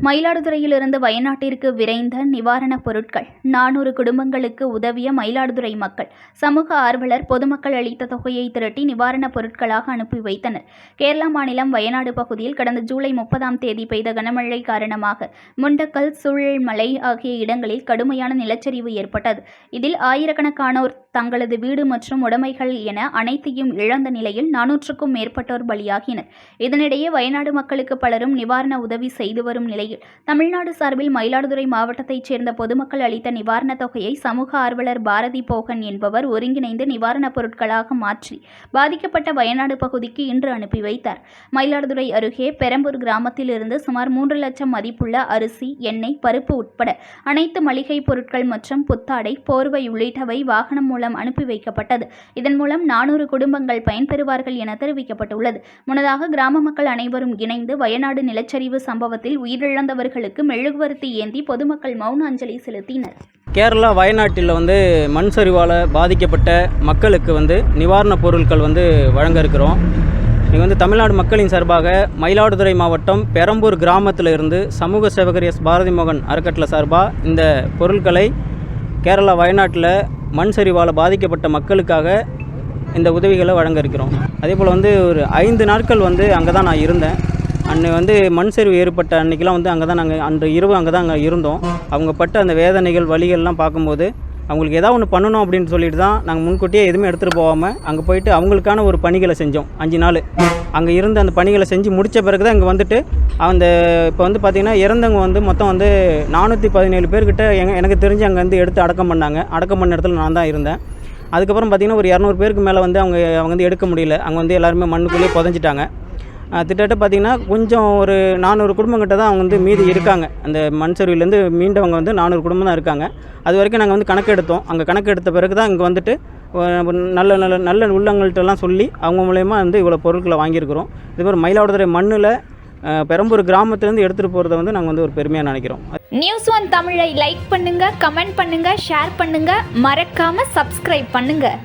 மயிலாடுதுறையிலிருந்து வயநாட்டிற்கு விரைந்த நிவாரணப் பொருட்கள் 400 குடும்பங்களுக்கு உதவிய மயிலாடுதுறை மக்கள். சமூக ஆர்வலர் பொதுமக்கள் அளித்த தொகையை திரட்டி நிவாரணப் பொருட்களாக அனுப்பி வைத்தனர். கேரளா மாநிலம் வயநாடு பகுதியில் கடந்த ஜூலை 30ஆம் தேதி பெய்த கனமழை காரணமாக முண்டக்கல், சூழல்மலை ஆகிய இடங்களில் கடுமையான நிலச்சரிவு ஏற்பட்டது. இதில் ஆயிரக்கணக்கானோர் தங்களது வீடு மற்றும் உடைமைகள் என அனைத்தையும் இழந்த நிலையில் 400க்கும் மேற்பட்டோர் பலியாகினர். இதனிடையே வயநாடு மக்களுக்கு பலரும் நிவாரண உதவி செய்து வரும் நிலையில் தமிழ்நாடு சார்பில் மயிலாடுதுறை மாவட்டத்தைச் சேர்ந்த பொதுமக்கள் அளித்த நிவாரணத் தொகையை சமூக ஆர்வலர் பாரதி போகன் என்பவர் ஒருங்கிணைந்து நிவாரணப் பொருட்களாக மாற்றி பாதிக்கப்பட்ட வயநாடு பகுதிக்கு இன்று அனுப்பி வைத்தார். மயிலாடுதுறை அருகே பெரம்பூர் கிராமத்தில் இருந்து சுமார் 3 லட்சம் மதிப்புள்ள அரிசி, எண்ணெய், பருப்பு உட்பட அனைத்து மளிகை பொருட்கள் மற்றும் புத்தாடை, போர்வை உள்ளிட்டவை வாகனம் மூலம் அனுப்பி வைக்கப்பட்டது. இதன் மூலம் 400 குடும்பங்கள் பயன்பெறுவார்கள் என தெரிவிக்கப்பட்டுள்ளது. முன்னதாக கிராம மக்கள் அனைவரும் இணைந்து வயநாடு நிலச்சரிவு சம்பவத்தில் உயிரிழந்தவர்களுக்கு மெழுகுவர்த்தி ஏந்தி பொதுமக்கள் மௌன அஞ்சலி செலுத்தினர். கேரளா வயநாட்டில் மண் சரிவால் பாதிக்கப்பட்ட மக்களுக்கு நிவாரணப் பொருட்கள் வழங்க இருக்கிறோம். இங்கே தமிழ்நாடு மக்களின் சார்பாக மயிலாடுதுறை மாவட்டம் பெரம்பூர் கிராமத்தில் இருந்து சமூக சேவகர் எஸ். பாரதி மோகன் அறக்கட்டளை சார்பாக இந்த பொருட்களை கேரளா வயநாட்டில் மண் சரிவால் பாதிக்கப்பட்ட மக்களுக்காக இந்த உதவிகளை வழங்க இருக்கிறோம். அதே போல் ஒரு 5 நாட்கள் அங்கே தான் நான் இருந்தேன். அன்னை மண் சரிவு ஏற்பட்ட அன்றைக்கெலாம் அங்கே தான் நாங்கள் அன்று இரவு அங்கே தான் இருந்தோம். அவங்க பட்ட அந்த வேதனைகள், வலிகள்லாம் பார்க்கும்போது அவங்களுக்கு ஏதாவது ஒன்று பண்ணணும் அப்படின்னு சொல்லிட்டு தான் நாங்கள் முன்கூட்டியே எதுவுமே எடுத்துகிட்டு போகாமல் அங்கே போயிட்டு அவங்களுக்கான ஒரு பணிகளை செஞ்சோம். 5 நாள் அங்கே இருந்து அந்த பணிகளை செஞ்சு முடித்த பிறகு தான் இங்கே வந்துட்டு அந்த இப்போ பார்த்திங்கன்னா இறந்தவங்க மொத்தம் 417 பேர்கிட்ட எனக்கு தெரிஞ்சு அங்கே எடுத்து அடக்கம் பண்ணாங்க. அடக்கம் பண்ண இடத்துல நான் தான் இருந்தேன். அதுக்கப்புறம் பார்த்திங்கன்னா ஒரு 200 பேருக்கு மேலே அவங்க எடுக்க முடியல. அங்கே எல்லாருமே மண்ணுக்குள்ளேயே புதைஞ்சிட்டாங்க. திட்டத்தட்ட பார்த்திங்கன்னா கொஞ்சம் ஒரு 400 குடும்பங்கிட்ட தான் அவங்க மீதி இருக்காங்க. அந்த மண் சரிவிலேருந்து மீண்டவங்க 400 குடும்பம் தான் இருக்காங்க. அது வரைக்கும் நாங்கள் கணக்கு எடுத்தோம். அங்கே கணக்கு எடுத்த பிறகு தான் இங்கே நல்ல நல்ல நல்ல உள்ளங்கள்ட்டெல்லாம் சொல்லி அவங்க மூலயமா இவ்வளோ பொருட்களை வாங்கியிருக்கிறோம். இதுமாதிரி மயிலாடுதுறை மண்ணில் பெரம்பூர் கிராமத்துலேருந்து எடுத்துகிட்டு போகிறத நாங்கள் ஒரு பெருமையாக நினைக்கிறோம். நியூஸ் 1 தமிழை லைக் பண்ணுங்கள், கமெண்ட் பண்ணுங்கள், ஷேர் பண்ணுங்கள், மறக்காமல் சப்ஸ்கிரைப் பண்ணுங்கள்.